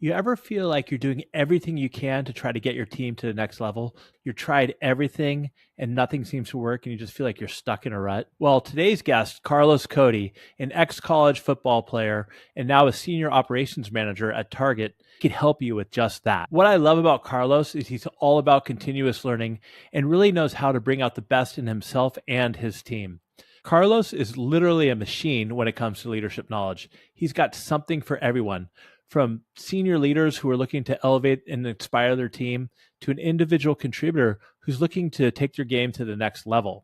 You ever feel like you're doing everything you can to try to get your team to the next level? You've tried everything and nothing seems to work and you just feel like you're stuck in a rut? Well, today's guest, Carlos Cody, an ex-college football player and now a senior operations manager at Target, can help you with just that. What I love about Carlos is he's all about continuous learning and really knows how to bring out the best in himself and his team. Carlos is literally a machine when it comes to leadership knowledge. He's got something for everyone, from senior leaders who are looking to elevate and inspire their team to an individual contributor who's looking to take their game to the next level.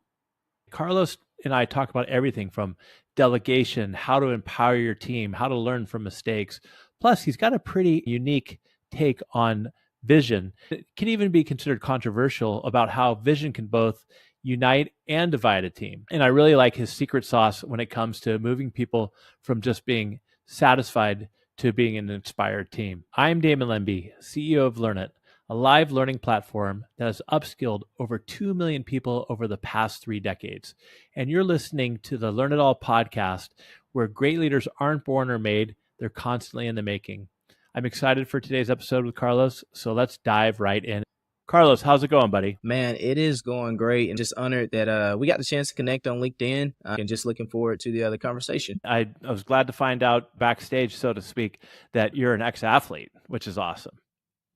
Carlos and I talk about everything from delegation, how to empower your team, how to learn from mistakes. Plus, he's got a pretty unique take on vision. It can even be considered controversial about how vision can both unite and divide a team. And I really like his secret sauce when it comes to moving people from just being satisfied to being an inspired team. I'm Damon Lembi, CEO of Learn It, a live learning platform that has upskilled over 2 million people over the past 3 decades. And you're listening to the Learn It All podcast, where great leaders aren't born or made, they're constantly in the making. I'm excited for today's episode with Carlos, so let's dive right in. Carlos, how's it going, buddy? Man, it is going great, and just honored that we got the chance to connect on LinkedIn, and just looking forward to the other conversation. I was glad to find out backstage, so to speak, that you're an ex-athlete, which is awesome.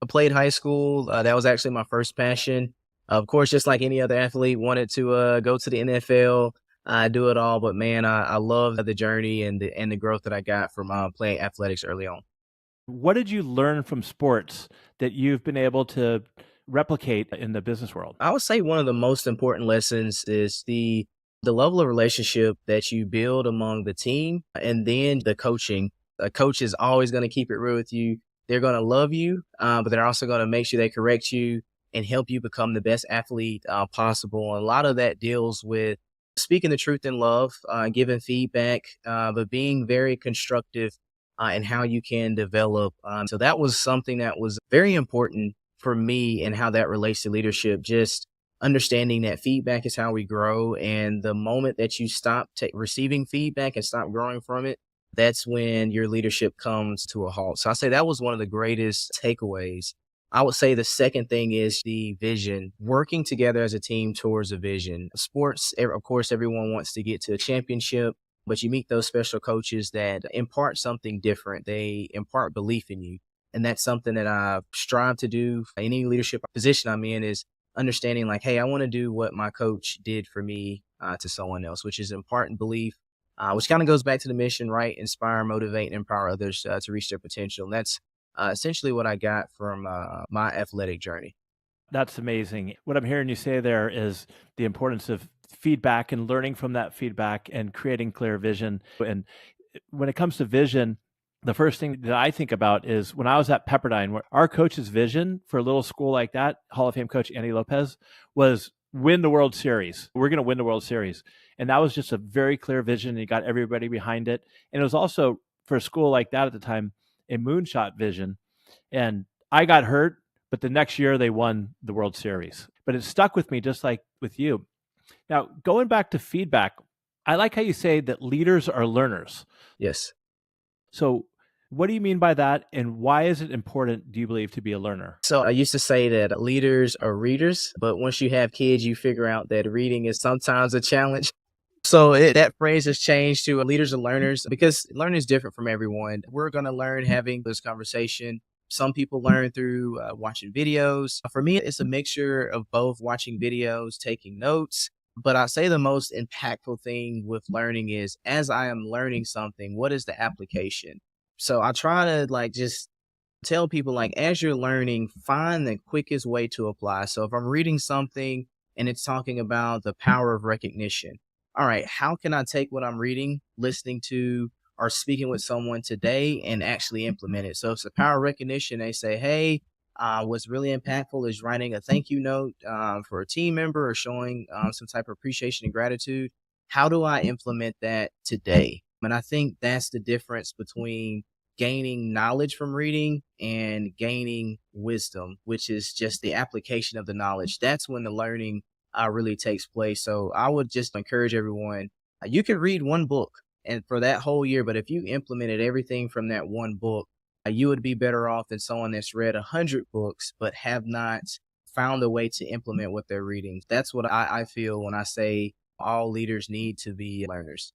I played high school. That was actually my first passion. Of course, just like any other athlete, wanted to go to the NFL, do it all. But man, I love the journey and the growth that I got from playing athletics early on. What did you learn from sports that you've been able to replicate in the business world? I would say one of the most important lessons is the level of relationship that you build among the team, and then the coaching. A coach is always going to keep it real with you. They're going to love you, but they're also going to make sure they correct you and help you become the best athlete possible. And a lot of that deals with speaking the truth in love, giving feedback, but being very constructive in how you can develop. So that was something that was very important for me and how that relates to leadership. Just understanding that feedback is how we grow. And the moment that you stop receiving feedback and stop growing from it, that's when your leadership comes to a halt. So I say that was one of the greatest takeaways. I would say the second thing is the vision, working together as a team towards a vision. Sports, of course, everyone wants to get to a championship, but you meet those special coaches that impart something different. They impart belief in you. And that's something that I strive to do. Any leadership position I'm in is understanding like, hey, I want to do what my coach did for me to someone else, which is impart belief, which kind of goes back to the mission, right? Inspire, motivate, and empower others to reach their potential. And that's essentially what I got from my athletic journey. That's amazing. What I'm hearing you say there is the importance of feedback and learning from that feedback and creating clear vision. And when it comes to vision, the first thing that I think about is when I was at Pepperdine, where our coach's vision for a little school like that, Hall of Fame coach Andy Lopez, was win the World Series. We're going to win the World Series. And that was just a very clear vision. He got everybody behind it. And it was also, for a school like that at the time, a moonshot vision. And I got hurt, but the next year they won the World Series. But it stuck with me just like with you. Now, going back to feedback, I like how you say that leaders are learners. Yes. So what do you mean by that? And why is it important, do you believe, to be a learner? So I used to say that leaders are readers, but once you have kids, you figure out that reading is sometimes a challenge. So that phrase has changed to leaders are learners, because learning is different from everyone. We're going to learn having this conversation. Some people learn through watching videos. For me, it's a mixture of both watching videos, taking notes. But I say the most impactful thing with learning is, as I am learning something, what is the application? So I try to just tell people, as you're learning, find the quickest way to apply. So if I'm reading something and it's talking about the power of recognition, all right, how can I take what I'm reading, listening to, or speaking with someone today and actually implement it? So if it's the power of recognition, they say, hey, what's really impactful is writing a thank you note for a team member, or showing some type of appreciation and gratitude. How do I implement that today? And I think that's the difference between gaining knowledge from reading and gaining wisdom, which is just the application of the knowledge. That's when the learning really takes place. So I would just encourage everyone, you can read one book and for that whole year, but if you implemented everything from that one book, you would be better off than someone that's read 100 books but have not found a way to implement what they're reading. That's what I feel when I say all leaders need to be learners.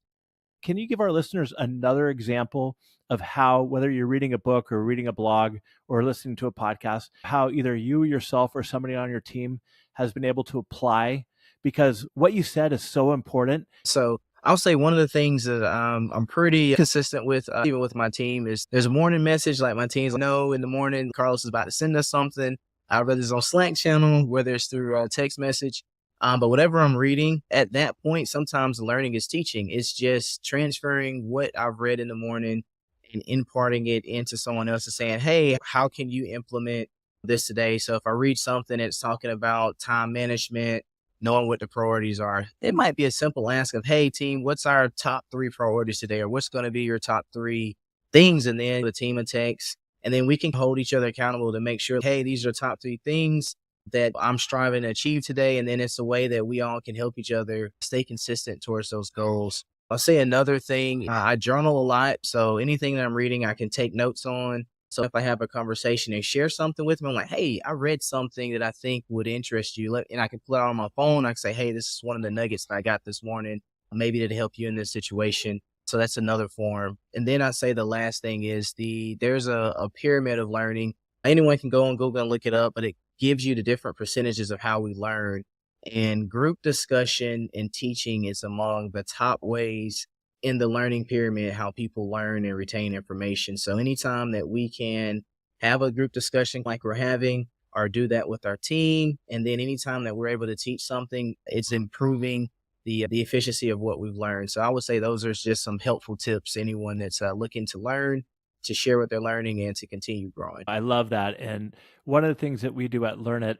Can you give our listeners another example of how, whether you're reading a book or reading a blog or listening to a podcast, how either you yourself or somebody on your team has been able to apply? Because what you said is so important. So I'll say one of the things that I'm pretty consistent with, even with my team, is there's a morning message. Like my team's like, no, in the morning, Carlos is about to send us something. Whether it's on Slack channel, whether it's through a text message. But whatever I'm reading at that point, sometimes learning is teaching. It's just transferring what I've read in the morning and imparting it into someone else and saying, hey, how can you implement this today? So if I read something that's talking about time management, knowing what the priorities are, it might be a simple ask of, hey, team, what's our top 3 priorities today? Or what's going to be your top 3 things? And then the team attacks. And then we can hold each other accountable to make sure, hey, these are top 3 things that I'm striving to achieve today. And then it's a way that we all can help each other stay consistent towards those goals. I'll say another thing, I journal a lot. So anything that I'm reading, I can take notes on. So if I have a conversation and share something with them, I'm like, hey, I read something that I think would interest you. And I can pull it out on my phone. I can say, hey, this is one of the nuggets that I got this morning. Maybe it'll help you in this situation. So that's another form. And then I say the last thing is there's a pyramid of learning. Anyone can go on Google and look it up, but it gives you the different percentages of how we learn. And group discussion and teaching is among the top ways in the learning pyramid, how people learn and retain information. So anytime that we can have a group discussion like we're having, or do that with our team, and then anytime that we're able to teach something, it's improving the efficiency of what we've learned. So I would say those are just some helpful tips. Anyone that's looking to learn, to share what they're learning, and to continue growing. I love that. And one of the things that we do at Learn It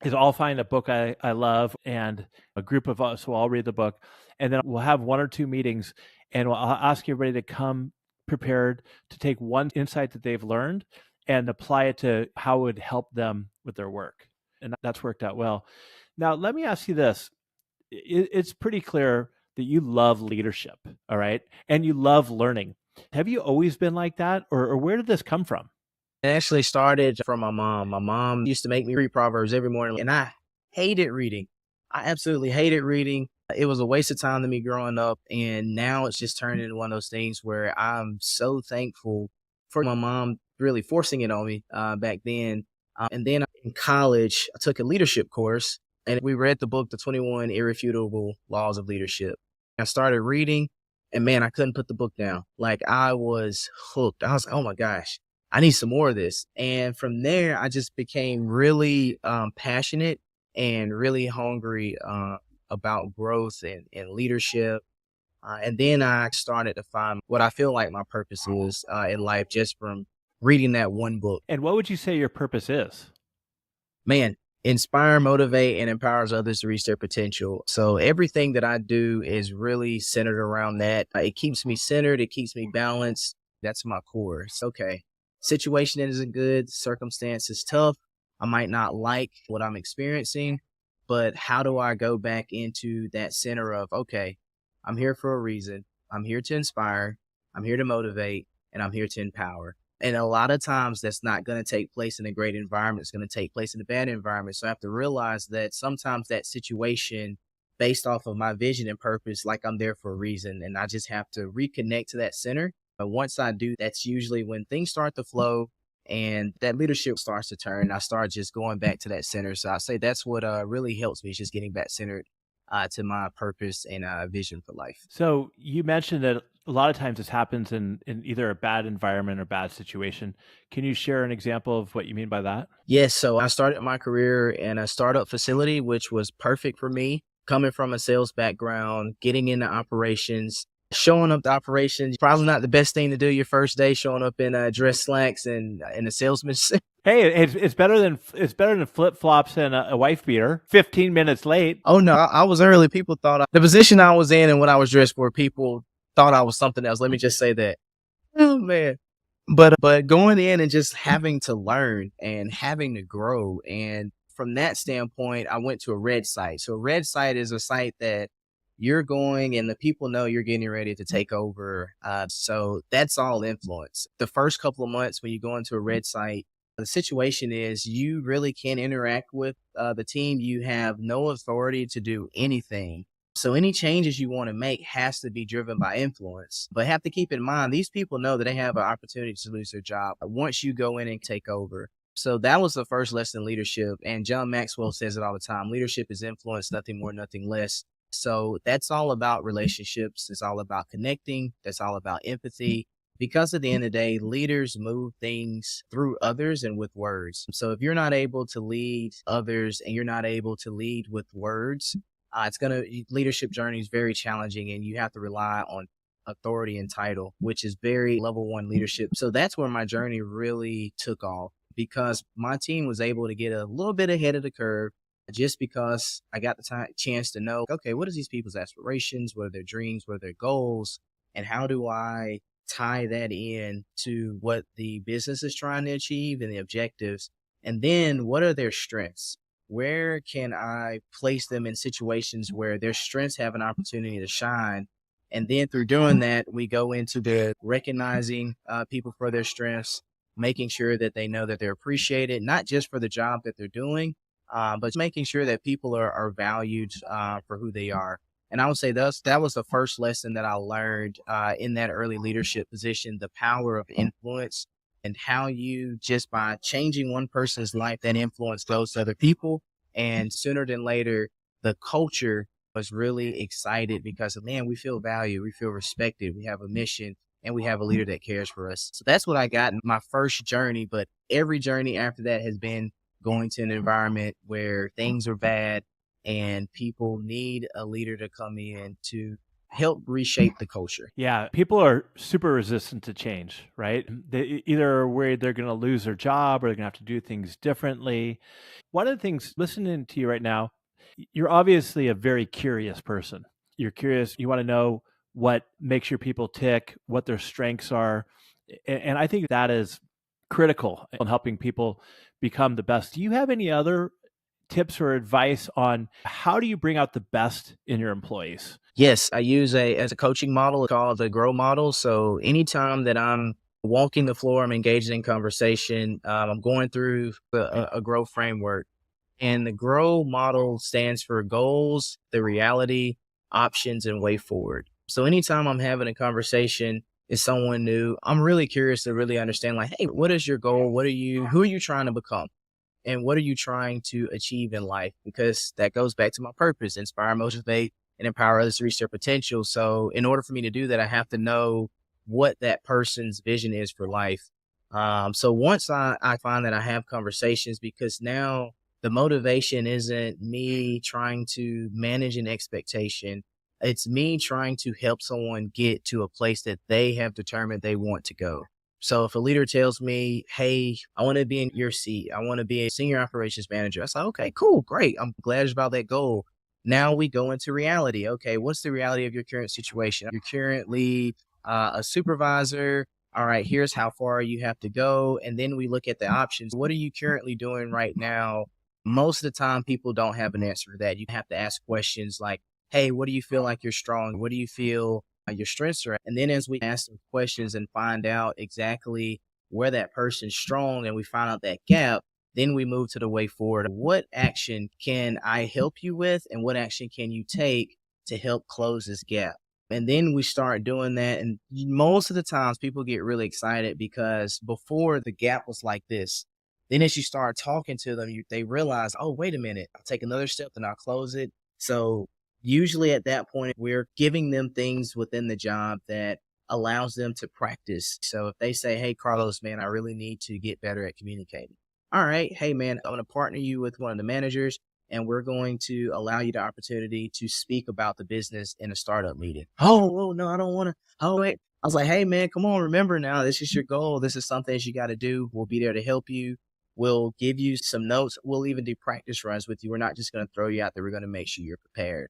is I'll find a book I love and a group of us will all read the book. And then we'll have 1 or 2 meetings and I'll ask everybody to come prepared to take one insight that they've learned and apply it to how it would help them with their work. And that's worked out well. Now, let me ask you this. It's pretty clear that you love leadership, all right? And you love learning. Have you always been like that? Or where did this come from? It actually started from my mom. My mom used to make me read Proverbs every morning, and I hated reading. I absolutely hated reading. It was a waste of time to me growing up, and now it's just turned into one of those things where I'm so thankful for my mom really forcing it on me back then. And then in college, I took a leadership course, and we read the book, The 21 Irrefutable Laws of Leadership. I started reading, and man, I couldn't put the book down. Like I was hooked. I was like, oh my gosh, I need some more of this. And from there, I just became really passionate and really hungry about growth and leadership. And then I started to find what I feel like my purpose is in life just from reading that one book. And what would you say your purpose is? Man, inspire, motivate, and empowers others to reach their potential. So everything that I do is really centered around that. It keeps me centered. It keeps me balanced. That's my core. It's okay. Situation isn't good. Circumstance is tough. I might not like what I'm experiencing, but how do I go back into that center of, okay, I'm here for a reason. I'm here to inspire. I'm here to motivate, and I'm here to empower. And a lot of times that's not going to take place in a great environment. It's going to take place in a bad environment. So I have to realize that sometimes that situation based off of my vision and purpose, like I'm there for a reason. And I just have to reconnect to that center. But once I do, that's usually when things start to flow and that leadership starts to turn. I start just going back to that center. So I say that's what really helps me, is just getting back centered to my purpose and vision for life. So you mentioned that a lot of times this happens in either a bad environment or bad situation. Can you share an example of what you mean by that? Yes. So I started my career in a startup facility, which was perfect for me. Coming from a sales background, getting into operations, showing up to operations, probably not the best thing to do your first day, showing up in dress slacks and in a salesman's. Hey, it's better than flip flops and a wife beater. 15 minutes late. Oh no, I was early. People thought the position I was in and what I was dressed for, people thought I was something else. Let me just say that. Oh man. But going in and just having to learn and having to grow. And from that standpoint, I went to a red site. So a red site is a site that you're going and the people know you're getting ready to take over. So that's all influence. The first couple of months when you go into a red site, the situation is you really can't interact with the team. You have no authority to do anything. So any changes you want to make has to be driven by influence. But have to keep in mind, these people know that they have an opportunity to lose their job once you go in and take over. So that was the first lesson in leadership. And John Maxwell says it all the time. Leadership is influence, nothing more, nothing less. So that's all about relationships. It's all about connecting. That's all about empathy. Because at the end of the day, leaders move things through others and with words. So if you're not able to lead others and you're not able to lead with words, leadership journey is very challenging and you have to rely on authority and title, which is very level one leadership. So that's where my journey really took off because my team was able to get a little bit ahead of the curve just because I got the chance to know, okay, what is these people's aspirations? What are their dreams? What are their goals? And how do I tie that in to what the business is trying to achieve and the objectives? And then what are their strengths? Where can I place them in situations where their strengths have an opportunity to shine? And then through doing that, we go into the recognizing people for their strengths, making sure that they know that they're appreciated, not just for the job that they're doing, but making sure that people are valued for who they are. And I would say that was the first lesson that I learned in that early leadership position, the power of influence and how you just by changing one person's life, that influence goes to other people. And sooner than later, the culture was really excited because, man, we feel valued, we feel respected, we have a mission, and we have a leader that cares for us. So that's what I got in my first journey. But every journey after that has been going to an environment where things are bad and people need a leader to come in to help reshape the culture. Yeah, people are super resistant to change, right? They either are worried they're going to lose their job or they're going to have to do things differently. One of the things, listening to you right now, you're obviously a very curious person. You're curious, you want to know what makes your people tick, what their strengths are. And I think that is critical in helping people become the best. Do you have any other tips or advice on how do you bring out the best in your employees? Yes, I use as a coaching model called the grow model. So anytime that I'm walking the floor, I'm engaged in conversation, I'm going through a grow framework. And the grow model stands for goals, the reality, options, and way forward. So anytime I'm having a conversation is someone new, I'm really curious to really understand, like, hey, what is your goal? Who are you trying to become? And what are you trying to achieve in life? Because that goes back to my purpose, inspire, motivate, and empower others to reach their potential. So in order for me to do that, I have to know what that person's vision is for life. So once I find that I have conversations, because now the motivation isn't me trying to manage an expectation. It's me trying to help someone get to a place that they have determined they want to go. So if a leader tells me, hey, I want to be in your seat, I want to be a senior operations manager, I say, okay, cool, great. I'm glad about that goal. Now we go into reality. Okay, what's the reality of your current situation? You're currently a supervisor. All right, here's how far you have to go. And then we look at the options. What are you currently doing right now? Most of the time, people don't have an answer to that. You have to ask questions like, hey, what do you feel like you're strong? What do you feel your strengths are? And then as we ask them questions and find out exactly where that person's strong and we find out that gap, then we move to the way forward. What action can I help you with? And what action can you take to help close this gap? And then we start doing that. And most of the times people get really excited because before the gap was like this. Then as you start talking to them, they realize, oh, wait a minute, I'll take another step and I'll close it. So usually at that point, we're giving them things within the job that allows them to practice. So if they say, hey, Carlos, man, I really need to get better at communicating. All right, hey, man, I'm going to partner you with one of the managers and we're going to allow you the opportunity to speak about the business in a startup meeting. Oh, no, I don't want to. Oh, wait. I was like, hey, man, come on. Remember now, this is your goal. This is something that you got to do. We'll be there to help you. We'll give you some notes. We'll even do practice runs with you. We're not just going to throw you out there. We're going to make sure you're prepared.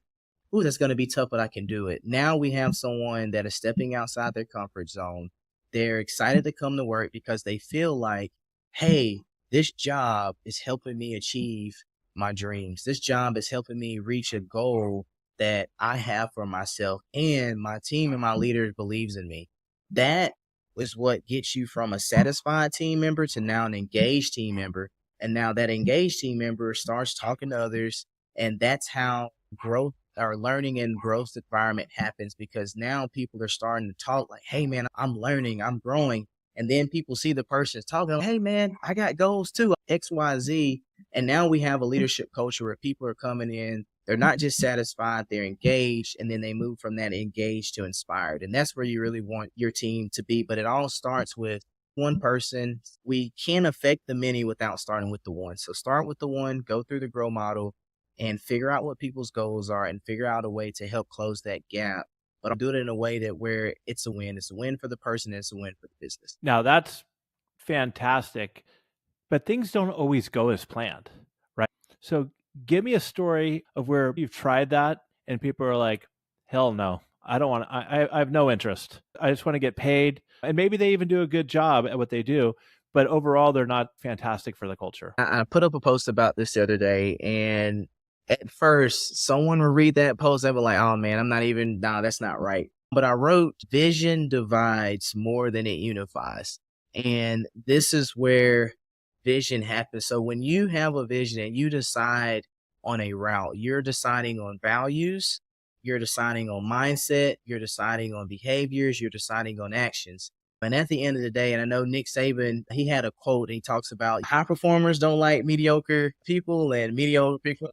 Ooh, that's going to be tough, but I can do it. Now we have someone that is stepping outside their comfort zone. They're excited to come to work because they feel like, hey, this job is helping me achieve my dreams. This job is helping me reach a goal that I have for myself and my team and my leaders believes in me. That is what gets you from a satisfied team member to now an engaged team member. And now that engaged team member starts talking to others. And that's how growth or learning and growth environment happens, because now people are starting to talk like, hey, man, I'm learning, I'm growing. And then people see the person talking, hey, man, I got goals too, X, Y, Z. And now we have a leadership culture where people are coming in. They're not just satisfied, they're engaged, and then they move from that engaged to inspired. And that's where you really want your team to be. But it all starts with one person. We can't affect the many without starting with the one. So start with the one, go through the grow model, and figure out what people's goals are and figure out a way to help close that gap. But I'll do it in a way that where it's a win. It's a win for the person, and it's a win for the business. Now that's fantastic, but things don't always go as planned, right? So give me a story of where you've tried that and people are like, hell no, I don't want to, I have no interest. I just want to get paid. And maybe they even do a good job at what they do, but overall they're not fantastic for the culture. I put up a post about this the other day, and at first someone would read that post, they were like, oh man, that's not right. But I wrote, vision divides more than it unifies. And this is where vision happens. So when you have a vision and you decide on a route, you're deciding on values, you're deciding on mindset, you're deciding on behaviors, you're deciding on actions. And at the end of the day, and I know Nick Saban, he had a quote, and he talks about high performers don't like mediocre people and mediocre people.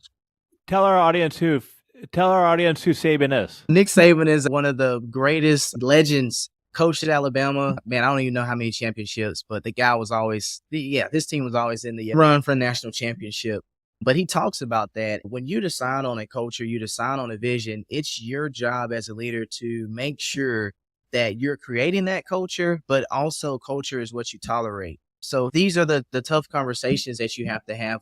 Tell our audience who Saban is. Nick Saban is one of the greatest legends, coached at Alabama. Man, I don't even know how many championships, but the guy was always, his team was always in the run for a national championship. But he talks about that when you decide on a culture, you decide on a vision, it's your job as a leader to make sure that you're creating that culture, but also culture is what you tolerate. So these are the tough conversations that you have to have.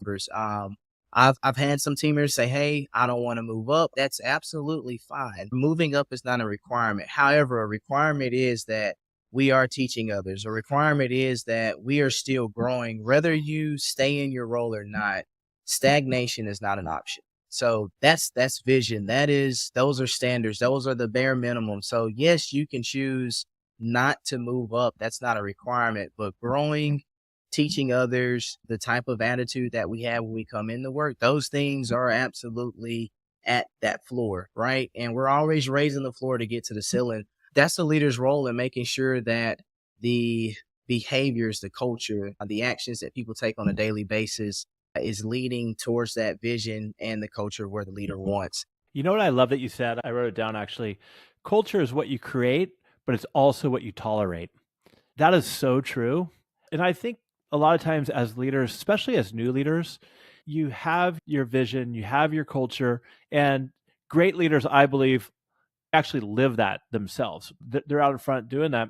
I've had some teamers say, hey, I don't want to move up. That's absolutely fine. Moving up is not a requirement. However, a requirement is that we are teaching others. A requirement is that we are still growing. Whether you stay in your role or not, stagnation is not an option. So that's vision. Those are standards. Those are the bare minimum. So yes, you can choose not to move up. That's not a requirement, but growing, teaching others, the type of attitude that we have when we come into work, those things are absolutely at that floor, right? And we're always raising the floor to get to the ceiling. That's the leader's role in making sure that the behaviors, the culture, the actions that people take on a daily basis is leading towards that vision and the culture where the leader wants. You know what I love that you said? I wrote it down actually. Culture is what you create, but it's also what you tolerate. That is so true. And I think a lot of times as leaders, especially as new leaders, you have your vision, you have your culture, and great leaders, I believe, actually live that themselves. They're out in front doing that.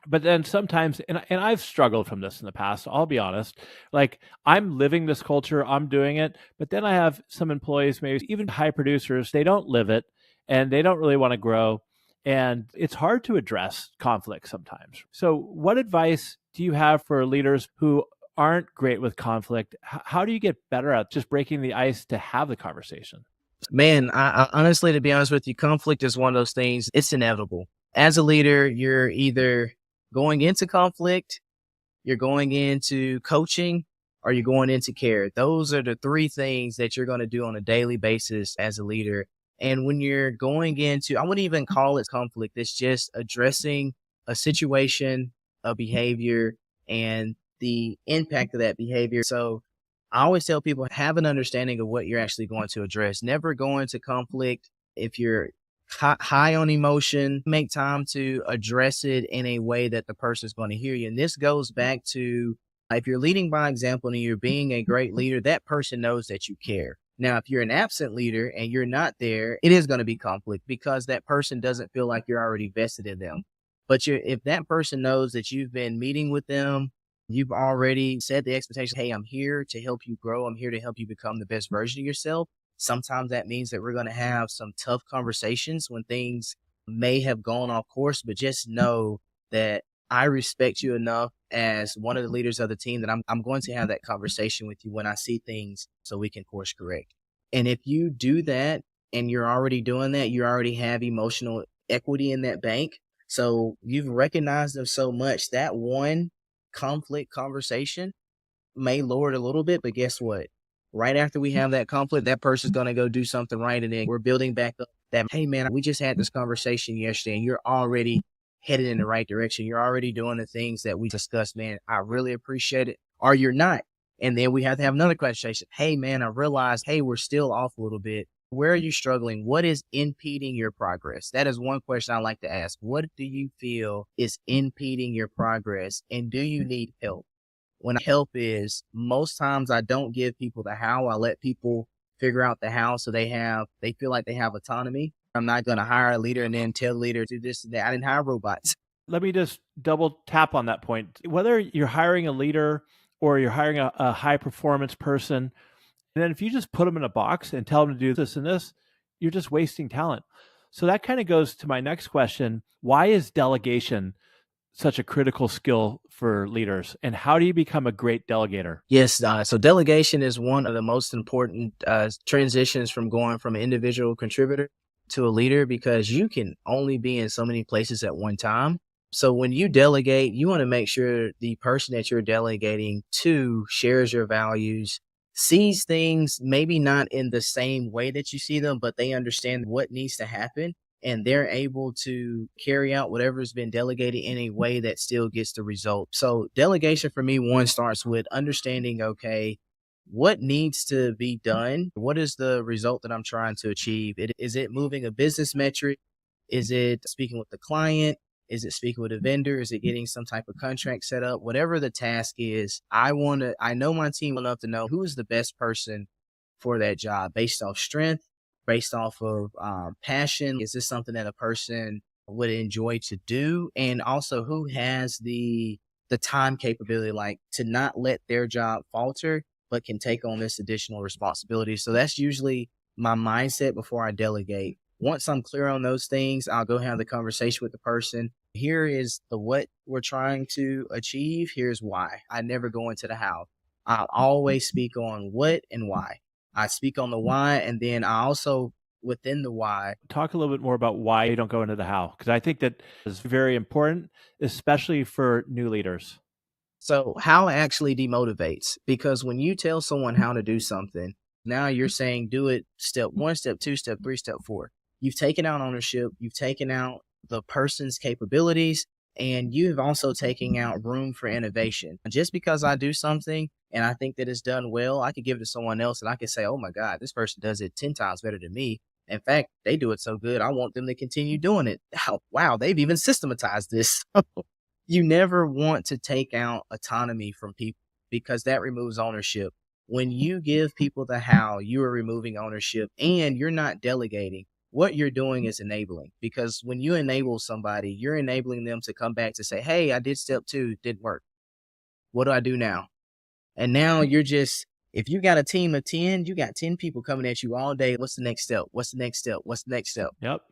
But then sometimes, and I've struggled from this in the past, I'll be honest, like I'm living this culture, I'm doing it, but then I have some employees, maybe even high producers, they don't live it and they don't really want to grow. And it's hard to address conflict sometimes. So what advice do you have for leaders who aren't great with conflict? How do you get better at just breaking the ice to have the conversation? Man, I honestly, to be honest with you, conflict is one of those things, it's inevitable. As a leader, you're either going into conflict, you're going into coaching, or you're going into care. Those are the three things that you're going to do on a daily basis as a leader. And when you're going into, I wouldn't even call it conflict. It's just addressing a situation, a behavior, and the impact of that behavior. So I always tell people, have an understanding of what you're actually going to address. Never go into conflict if you're high on emotion. Make time to address it in a way that the person is going to hear you. And this goes back to, if you're leading by example and you're being a great leader, that person knows that you care. Now, if you're an absent leader and you're not there, it is going to be conflict because that person doesn't feel like you're already vested in them. But if that person knows that you've been meeting with them, you've already set the expectation, hey, I'm here to help you grow. I'm here to help you become the best version of yourself. Sometimes that means that we're going to have some tough conversations when things may have gone off course, but just know that I respect you enough as one of the leaders of the team that I'm going to have that conversation with you when I see things so we can course correct. And if you do that, and you're already doing that. You already have emotional equity in that bank. So you've recognized them so much that one conflict conversation may lower it a little bit, but guess what? Right after we have that conflict, that person's going to go do something right. And then we're building back up that, hey, man, we just had this conversation yesterday and you're already headed in the right direction. You're already doing the things that we discussed, man. I really appreciate it. Or you're not. And then we have to have another conversation. Hey, man, I realized, hey, we're still off a little bit. Where are you struggling? What is impeding your progress? That is one question I like to ask. What do you feel is impeding your progress? And do you need help? When help is, most times I don't give people the how. I let people figure out the how so they feel like they have autonomy. I'm not going to hire a leader and then tell the leader to do this and that. I didn't hire robots. Let me just double tap on that point. Whether you're hiring a leader or you're hiring a high performance person, and then if you just put them in a box and tell them to do this and this, you're just wasting talent. So that kind of goes to my next question. Why is delegation such a critical skill for leaders? And how do you become a great delegator? Yes. So delegation is one of the most important transitions from going from an individual contributor to a leader, because you can only be in so many places at one time. So when you delegate, you want to make sure the person that you're delegating to shares your values, sees things maybe not in the same way that you see them, but they understand what needs to happen, and they're able to carry out whatever has been delegated in a way that still gets the result. So delegation for me, one, starts with understanding, okay, what needs to be done? What is the result that I'm trying to achieve? Is it moving a business metric? Is it speaking with the client? Is it speaking with a vendor? Is it getting some type of contract set up? Whatever the task is, I know my team enough to know who is the best person for that job based off strength, based off of passion. Is this something that a person would enjoy to do? And also who has the time capability, like to not let their job falter, but can take on this additional responsibility. So that's usually my mindset before I delegate. Once I'm clear on those things, I'll go have the conversation with the person. Here is the what we're trying to achieve. Here's why. I never go into the how. I always speak on what and why. I speak on the why, and then I also, within the why. Talk a little bit more about why you don't go into the how, because I think that is very important, especially for new leaders. So how actually demotivates, because when you tell someone how to do something, now you're saying do it step 1, step 2, step 3, step 4. You've taken out ownership. You've taken out the person's capabilities, and you've also taken out room for innovation. Just because I do something and I think that it's done well, I could give it to someone else and I could say, oh my God, this person does it 10 times better than me. In fact, they do it so good, I want them to continue doing it. Oh, wow, they've even systematized this. You never want to take out autonomy from people, because that removes ownership. When you give people the how, you are removing ownership and you're not delegating. What you're doing is enabling, because when you enable somebody, you're enabling them to come back to say, hey, I did step 2, didn't work. What do I do now? And now if you got a team of 10, you got 10 people coming at you all day. What's the next step? What's the next step? What's the next step? Yep.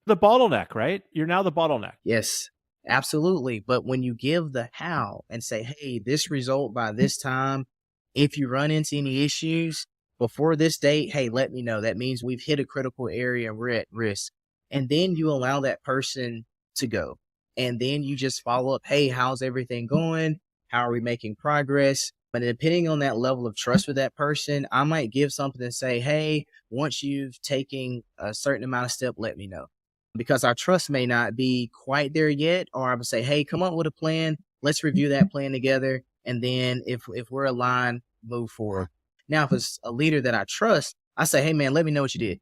The bottleneck, right? You're now the bottleneck. Yes, absolutely. But when you give the how and say, hey, this result by this time, if you run into any issues before this date, hey, let me know. That means we've hit a critical area and we're at risk. And then you allow that person to go. And then you just follow up. Hey, how's everything going? How are we making progress? But depending on that level of trust with that person, I might give something and say, hey, once you've taken a certain amount of step, let me know. Because our trust may not be quite there yet. Or I would say, hey, come up with a plan. Let's review that plan together. And then if we're aligned, move forward. Now, if it's a leader that I trust, I say, hey, man, let me know what you did.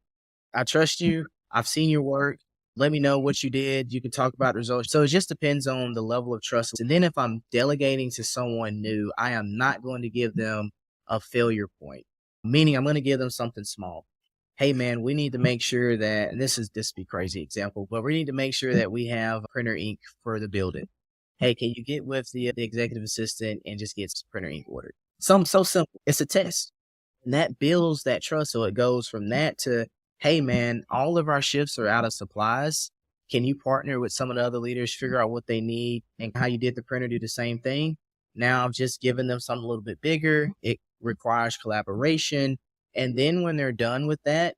I trust you. I've seen your work. Let me know what you did. You can talk about the results. So it just depends on the level of trust. And then if I'm delegating to someone new, I am not going to give them a failure point, meaning I'm going to give them something small. Hey, man, we need to make sure that, and this would be a crazy example, but we need to make sure that we have printer ink for the building. Hey, can you get with the executive assistant and just get printer ink ordered? Something so simple. It's a test. And that builds that trust. So it goes from that to, hey, man, all of our shifts are out of supplies. Can you partner with some of the other leaders, figure out what they need, and how you did the printer do the same thing? Now I've just given them something a little bit bigger. It requires collaboration. And then when they're done with that,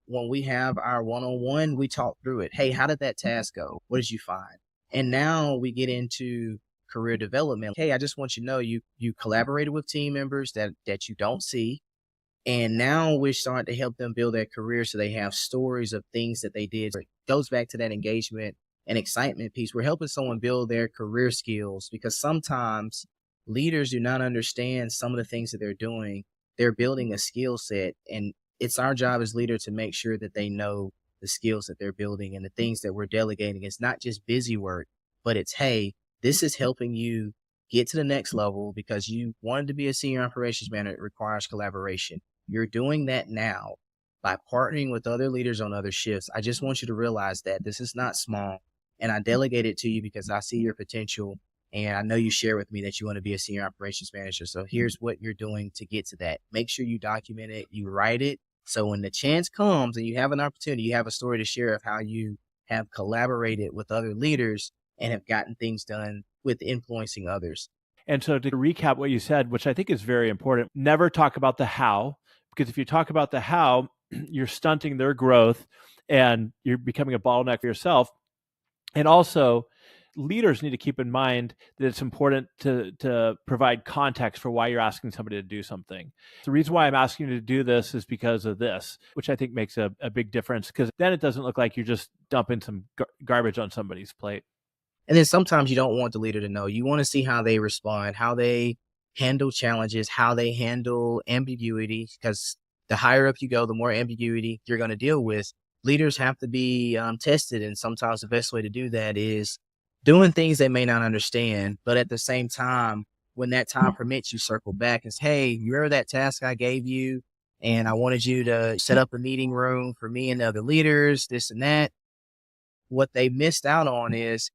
when we have our one-on-one, we talk through it. Hey, how did that task go? What did you find? And now we get into career development. Hey, I just want you to know you collaborated with team members that you don't see. And now we're starting to help them build their career so they have stories of things that they did. It goes back to that engagement and excitement piece. We're helping someone build their career skills because sometimes leaders do not understand some of the things that they're doing. They're building a skill set, and it's our job as leader to make sure that they know the skills that they're building and the things that we're delegating. It's not just busy work, but it's, hey, this is helping you get to the next level because you wanted to be a senior operations manager. It requires collaboration. You're doing that now by partnering with other leaders on other shifts. I just want you to realize that this is not small. And I delegate it to you because I see your potential. And I know you share with me that you want to be a senior operations manager. So here's what you're doing to get to that. Make sure you document it, you write it. So when the chance comes and you have an opportunity, you have a story to share of how you have collaborated with other leaders and have gotten things done with influencing others. And so to recap what you said, which I think is very important, never talk about the how, because if you talk about the how, you're stunting their growth and you're becoming a bottleneck for yourself. And also, leaders need to keep in mind that it's important to provide context for why you're asking somebody to do something. The reason why I'm asking you to do this is because of this, which I think makes a big difference, because then it doesn't look like you're just dumping some garbage on somebody's plate. And then sometimes you don't want the leader to know. You want to see how they respond, how they handle challenges, how they handle ambiguity, because the higher up you go, the more ambiguity you're going to deal with. Leaders have to be tested. And sometimes the best way to do that is doing things they may not understand. But at the same time, when that time permits, you circle back and say, hey, you remember that task I gave you? And I wanted you to set up a meeting room for me and the other leaders, this and that. What they missed out on is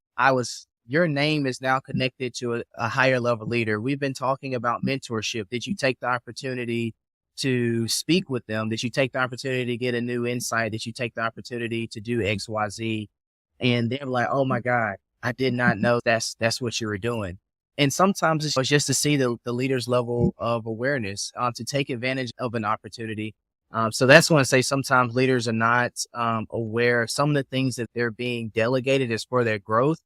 your name is now connected to a higher level leader. We've been talking about mentorship. Did you take the opportunity to speak with them? Did you take the opportunity to get a new insight? Did you take the opportunity to do X, Y, Z? And they're like, oh my God, I did not know that's what you were doing. And sometimes it's just to see the leader's level of awareness, to take advantage of an opportunity. So that's when I say sometimes leaders are not aware of some of the things that they're being delegated is for their growth.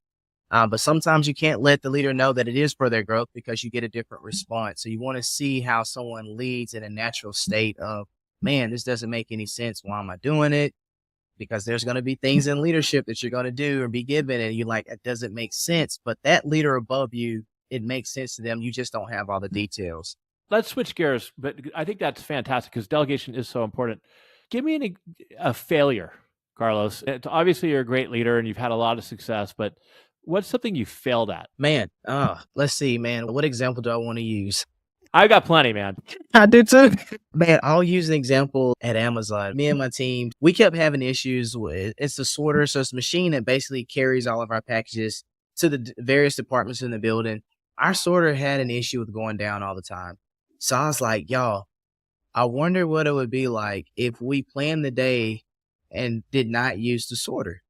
But sometimes you can't let the leader know that it is for their growth because you get a different response. So you want to see how someone leads in a natural state of, man, this doesn't make any sense. Why am I doing it? Because there's going to be things in leadership that you're going to do or be given. And you're like, it doesn't make sense. But that leader above you, it makes sense to them. You just don't have all the details. Let's switch gears, but I think that's fantastic because delegation is so important. Give me a failure, Carlos. Obviously, you're a great leader and you've had a lot of success, but what's something you failed at? Man, let's see, man. What example do I want to use? I've got plenty, man. I do too. Man, I'll use an example at Amazon. Me and my team, we kept having issues with, it's a sorter. So it's a machine that basically carries all of our packages to the various departments in the building. Our sorter had an issue with going down all the time. So I was like, y'all, I wonder what it would be like if we planned the day and did not use the sorter.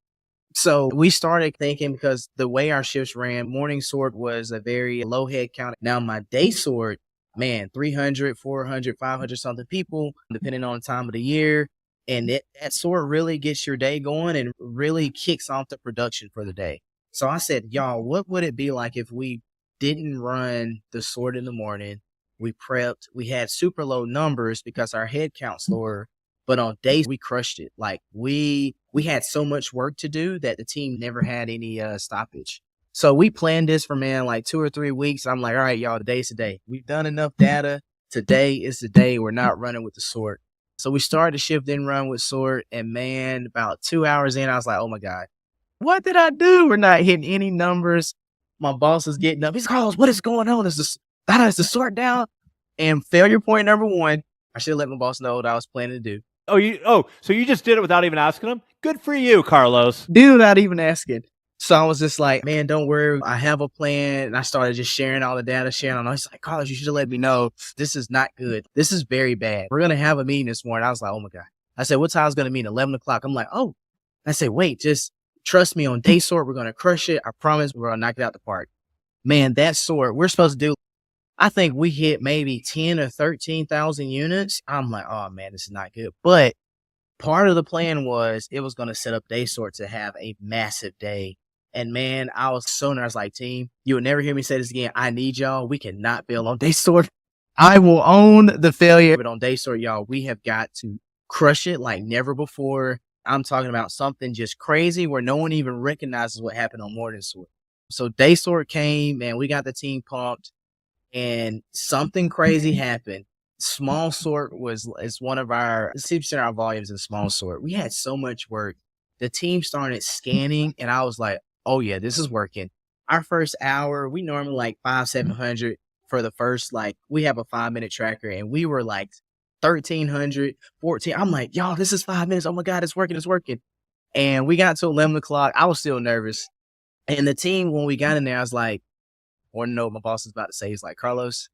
So we started thinking, because the way our shifts ran, morning sort was a very low head count. Now my day sort, man, 300, 400, 500 something people, depending on the time of the year. And that sort really gets your day going and really kicks off the production for the day. So I said, y'all, what would it be like if we didn't run the sort in the morning? We prepped, we had super low numbers because our head count's lower, but on days we crushed it. Like we had so much work to do that the team never had any stoppage. So we planned this for, man, like 2 or 3 weeks. I'm like, all right, y'all, today's the day. We've done enough data. Today is the day we're not running with the sort. So we started the shift, then run with sort. And man, about 2 hours in, I was like, oh my God, what did I do? We're not hitting any numbers. My boss is getting up. He's like, Carlos, what is going on? Is the sort down? And failure point number one, I should have let my boss know what I was planning to do. So you just did it without even asking him? Good for you, Carlos. Dude, without even asking. So I was just like, man, don't worry. I have a plan. And I started just sharing all the data, sharing. He's like, Carlos, you should have let me know. This is not good. This is very bad. We're going to have a meeting this morning. I was like, oh my God. I said, what time is going to meet? 11 o'clock. I'm like, oh. I said, wait, just trust me on day sort. We're going to crush it. I promise we're going to knock it out the park. Man, that sort, we're supposed to do, I think we hit maybe 10 or 13,000 units. I'm like, oh man, this is not good. But part of the plan was it was going to set up day sort to have a massive day. And man, I was so nervous. Like, team, you will never hear me say this again. I need y'all. We cannot fail on day sort. I will own the failure. But on day sort, y'all, we have got to crush it like never before. I'm talking about something just crazy where no one even recognizes what happened on morning sort. So day sort came, man, we got the team pumped, and something crazy happened. Small sort is one of our 60% of our volumes in small sort. We had so much work. The team started scanning, and I was like, oh yeah, this is working. Our first hour, we normally like 700 for the first, like, we have a 5-minute tracker, and we were like 1,300, 14. I'm like, y'all, this is 5 minutes. Oh my God, it's working, it's working. And we got to 11 o'clock. I was still nervous. And the team, when we got in there, I was like, I want to know what my boss is about to say. He's like, Carlos,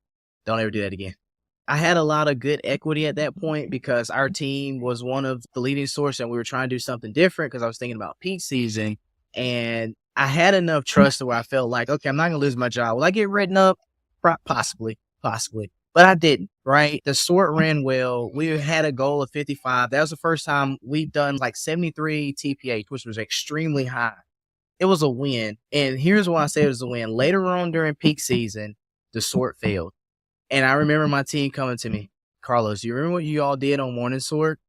don't ever do that again. I had a lot of good equity at that point because our team was one of the leading sources, and we were trying to do something different because I was thinking about peak season. And I had enough trust where I felt like, okay, I'm not going to lose my job. Will I get written up? Possibly. But I didn't, right? The sort ran well. We had a goal of 55. That was the first time we've done like 73 TPH, which was extremely high. It was a win. And here's why I say it was a win. Later on during peak season, the sort failed. And I remember my team coming to me, Carlos, you remember what you all did on morning sort?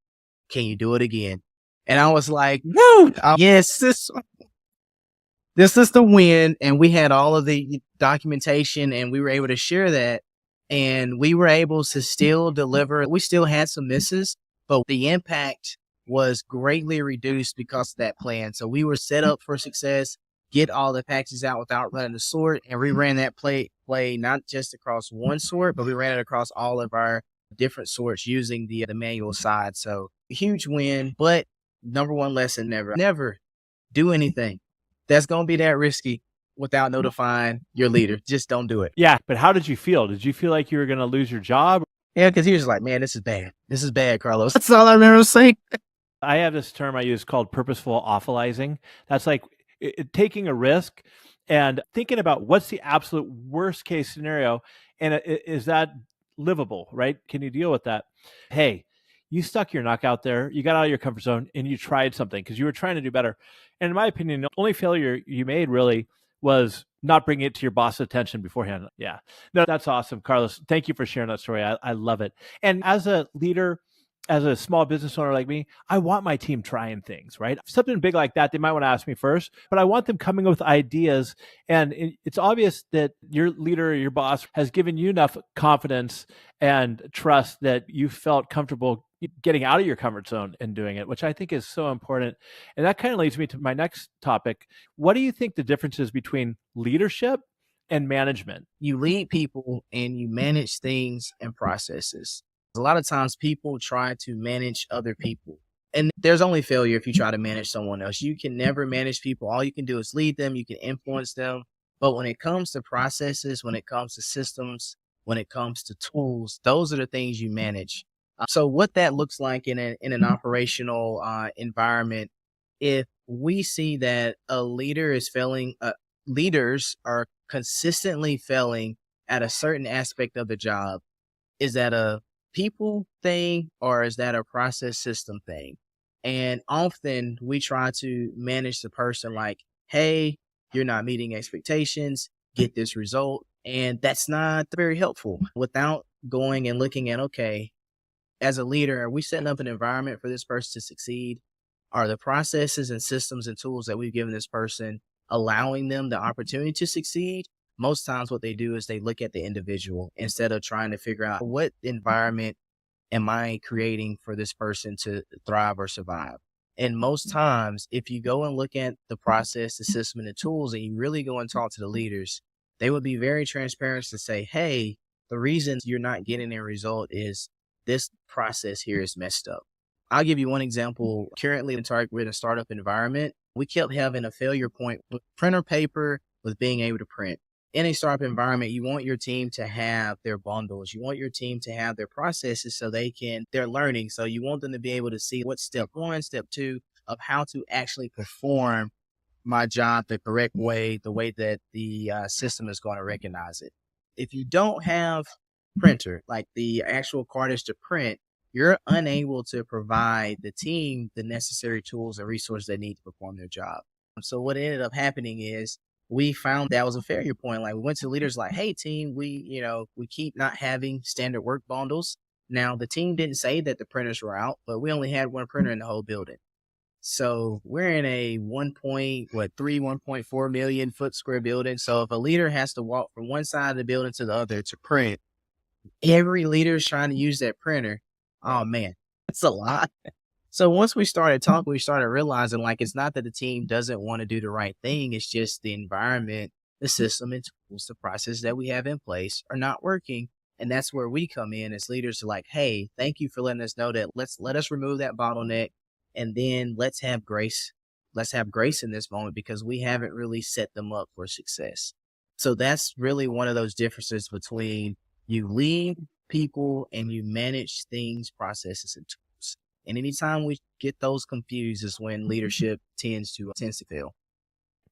Can you do it again? And I was like, no, yes, this is the win. And we had all of the documentation, and we were able to share that. And we were able to still deliver. We still had some misses, but the impact was greatly reduced because of that plan. So we were set up for success, get all the packages out without running the sort. And we ran that play not just across one sort, but we ran it across all of our different sorts using the manual side. So huge win, but number one lesson, never do anything that's going to be that risky without notifying your leader. Just don't do it. Yeah, but how did you feel? Did you feel like you were going to lose your job? Yeah, because he was like, man, this is bad. This is bad, Carlos. That's all I remember saying. I have this term I use called purposeful awfulizing. That's like taking a risk and thinking about what's the absolute worst case scenario, and is that livable, right? Can you deal with that? Hey, you stuck your neck out there, you got out of your comfort zone, and you tried something because you were trying to do better. And in my opinion, the only failure you made really was not bringing it to your boss's attention beforehand. Yeah, no, that's awesome, Carlos. Thank you for sharing that story. I love it. And as a leader, as a small business owner like me, I want my team trying things, right? Something big like that, they might want to ask me first, but I want them coming up with ideas. And it's obvious that your leader or your boss has given you enough confidence and trust that you felt comfortable getting out of your comfort zone and doing it, which I think is so important. And that kind of leads me to my next topic. What do you think the difference is between leadership and management? You lead people and you manage things and processes. A lot of times people try to manage other people, and there's only failure if you try to manage someone else. You can never manage people. All you can do is lead them. You can influence them. But when it comes to processes, when it comes to systems, when it comes to tools, those are the things you manage. So what that looks like in an operational environment, if we see that a leader is failing, leaders are consistently failing at a certain aspect of the job, is that a people thing or is that a process system thing? And often we try to manage the person like, hey, you're not meeting expectations, get this result. And that's not very helpful without going and looking at, okay, as a leader, are we setting up an environment for this person to succeed? Are the processes and systems and tools that we've given this person allowing them the opportunity to succeed? Most times what they do is they look at the individual instead of trying to figure out what environment am I creating for this person to thrive or survive. And most times, if you go and look at the process, the system, and the tools, and you really go and talk to the leaders, they would be very transparent to say, hey, the reason you're not getting a result is this process here is messed up. I'll give you one example. Currently, we're in a startup environment. We kept having a failure point with printer paper, with being able to print. In a startup environment, you want your team to have their bundles. You want your team to have their processes so they're learning. So you want them to be able to see what's step one, step two of how to actually perform my job the correct way, the way that the system is going to recognize it. If you don't have printer, like the actual cartridge to print, you're unable to provide the team the necessary tools and resources they need to perform their job. So what ended up happening is we found that was a failure point. Like we went to leaders like, hey team, we keep not having standard work bundles. Now the team didn't say that the printers were out, but we only had one printer in the whole building. So we're in a 1.4 million foot square building. So if a leader has to walk from one side of the building to the other to print, every leader is trying to use that printer. Oh man, that's a lot. So once we started talking, we started realizing like it's not that the team doesn't want to do the right thing. It's just the environment, the system, and tools, the process that we have in place are not working. And that's where we come in as leaders to like, hey, thank you for letting us know that. Let us remove that bottleneck, and then let's have grace. Let's have grace in this moment because we haven't really set them up for success. So that's really one of those differences between you lead people and you manage things, processes, and tools. And anytime we get those confused is when leadership tends to fail.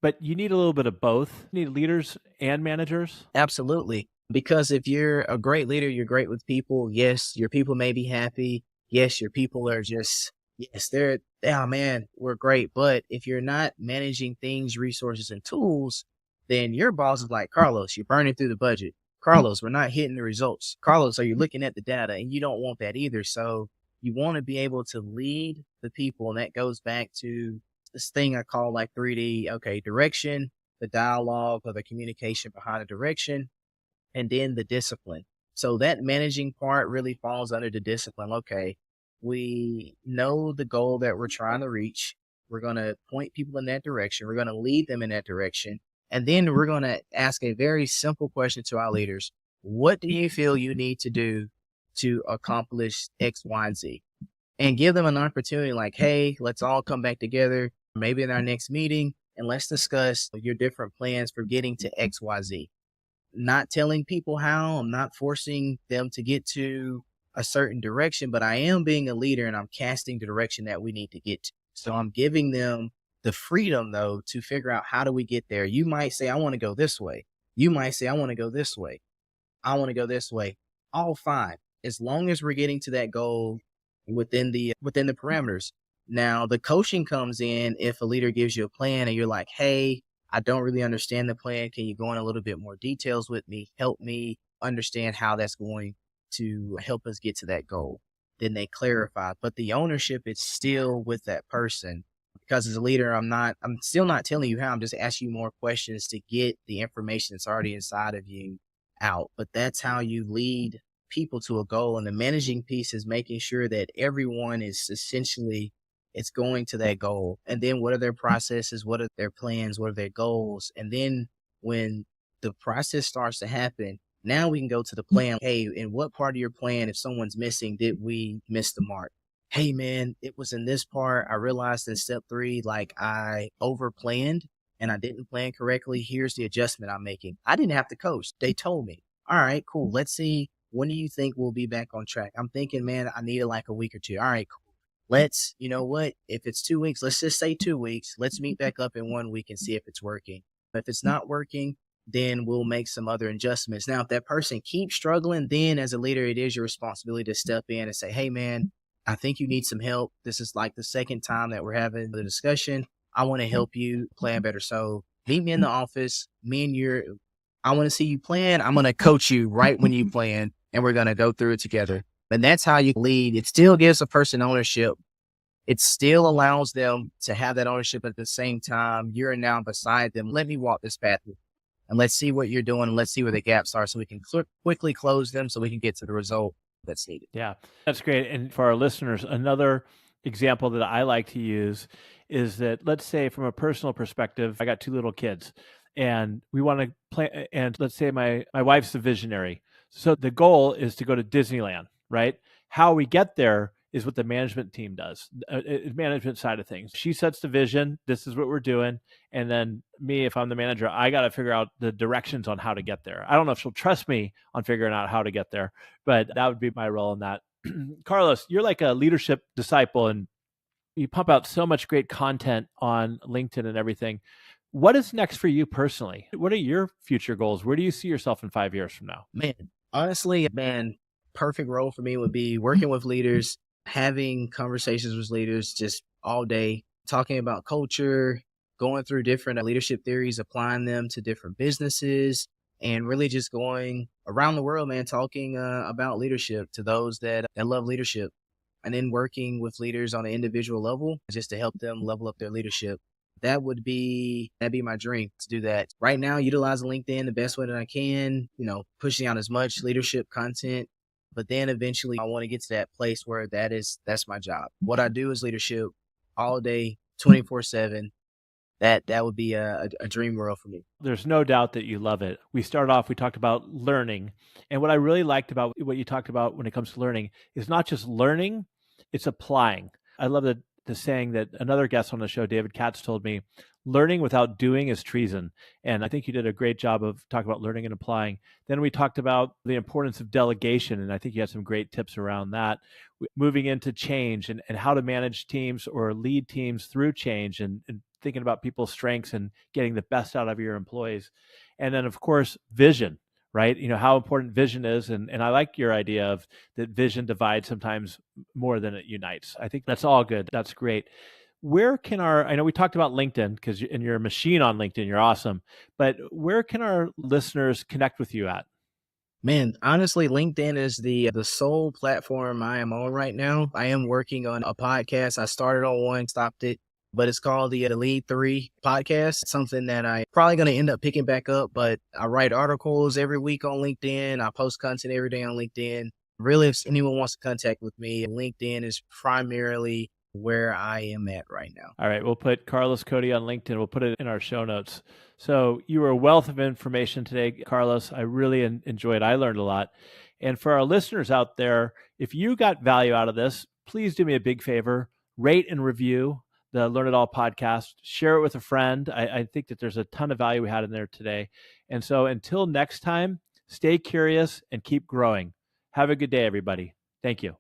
But you need a little bit of both. You need leaders and managers. Absolutely. Because if you're a great leader, you're great with people. Yes, your people may be happy. Yes, your people are just, yes, oh man, we're great. But if you're not managing things, resources, and tools, then your boss is like, Carlos, you're burning through the budget. Carlos, we're not hitting the results. Carlos, are you looking at the data? And you don't want that either. So you want to be able to lead the people. And that goes back to this thing I call like 3D. Okay, direction, the dialogue or the communication behind the direction, and then the discipline. So that managing part really falls under the discipline. Okay, we know the goal that we're trying to reach. We're going to point people in that direction. We're going to lead them in that direction. And then we're going to ask a very simple question to our leaders. What do you feel you need to do to accomplish X, Y, and Z? And give them an opportunity like, hey, let's all come back together, maybe in our next meeting, and let's discuss your different plans for getting to X, Y, Z. Not telling people how, I'm not forcing them to get to a certain direction, but I am being a leader and I'm casting the direction that we need to get to. So I'm giving them the freedom though to figure out how do we get there. You might say, I want to go this way. You might say, I want to go this way. I want to go this way. All fine. As long as we're getting to that goal within the parameters. Now the coaching comes in if a leader gives you a plan and you're like, hey, I don't really understand the plan. Can you go in a little bit more details with me? Help me understand how that's going to help us get to that goal. Then they clarify, but the ownership is still with that person. Because as a leader, I'm still not telling you how, I'm just asking you more questions to get the information that's already inside of you out. But that's how you lead people to a goal. And the managing piece is making sure that everyone is essentially, it's going to that goal. And then what are their processes? What are their plans? What are their goals? And then when the process starts to happen, now we can go to the plan. Hey, in what part of your plan, if someone's missing, did we miss the mark? Hey man, it was in this part. I realized in step 3, like I over planned and I didn't plan correctly. Here's the adjustment I'm making. I didn't have to coach. They told me, all right, cool. Let's see. When do you think we'll be back on track? I'm thinking, man, I needed like a week or 2. All right, cool. Let's, you know what? If it's 2 weeks, let's just say 2 weeks. Let's meet back up in 1 week and see if it's working. If it's not working, then we'll make some other adjustments. Now, if that person keeps struggling, then as a leader, it is your responsibility to step in and say, hey man, I think you need some help. This is like the second time that we're having the discussion. I want to help you plan better. So meet me in the office. I want to see you plan. I'm going to coach you right when you plan, and we're going to go through it together. And that's how you lead. It still gives a person ownership. It still allows them to have that ownership at the same time. You're now beside them. Let me walk this path and let's see what you're doing. And let's see where the gaps are so we can quickly close them so we can get to the result that's needed. Yeah, that's great. And for our listeners, another example that I like to use is that, let's say from a personal perspective, I got 2 little kids and we want to play. And let's say my wife's a visionary. So the goal is to go to Disneyland, right? How we get there is what the management team does, management side of things. She sets the vision. This is what we're doing. And then me, if I'm the manager, I got to figure out the directions on how to get there. I don't know if she'll trust me on figuring out how to get there, but that would be my role in that. Carlos, you're like a leadership disciple and you pump out so much great content on LinkedIn and everything. What is next for you personally? What are your future goals? Where do you see yourself in 5 years from now? Man, honestly, man, perfect role for me would be working with leaders, having conversations with leaders just all day, talking about culture, going through different leadership theories, applying them to different businesses, and really just going around the world, man, talking about leadership to those that love leadership, and then working with leaders on an individual level just to help them level up their leadership. That'd be my dream to do that. Right now, utilizing LinkedIn the best way that I can, pushing out as much leadership content. But then eventually I want to get to that place where that's my job. What I do is leadership all day, 24/7. That would be a dream world for me. There's no doubt that you love it. We talked about learning. And what I really liked about what you talked about when it comes to learning is not just learning, it's applying. I love the saying that another guest on the show, David Katz, told me, learning without doing is treason. And I think you did a great job of talking about learning and applying. Then we talked about the importance of delegation. And I think you had some great tips around that. Moving into change and how to manage teams or lead teams through change and thinking about people's strengths and getting the best out of your employees. And then, of course, vision, right? How important vision is. And I like your idea of that vision divides sometimes more than it unites. I think that's all good. That's great. I know we talked about LinkedIn and you're a machine on LinkedIn, you're awesome, but where can our listeners connect with you at? Man, honestly, LinkedIn is the sole platform I am on right now. I am working on a podcast. I started on one, stopped it, but it's called the Lead 3 podcast. Something that I probably going to end up picking back up, but I write articles every week on LinkedIn. I post content every day on LinkedIn. Really, if anyone wants to contact with me, LinkedIn is primarily where I am at right now. All right. We'll put Carlos Cody on LinkedIn. We'll put it in our show notes. So you were a wealth of information today, Carlos. I really enjoyed it. I learned a lot. And for our listeners out there, if you got value out of this, please do me a big favor, rate and review the Learn It All podcast, share it with a friend. I think that there's a ton of value we had in there today. And so until next time, stay curious and keep growing. Have a good day, everybody. Thank you.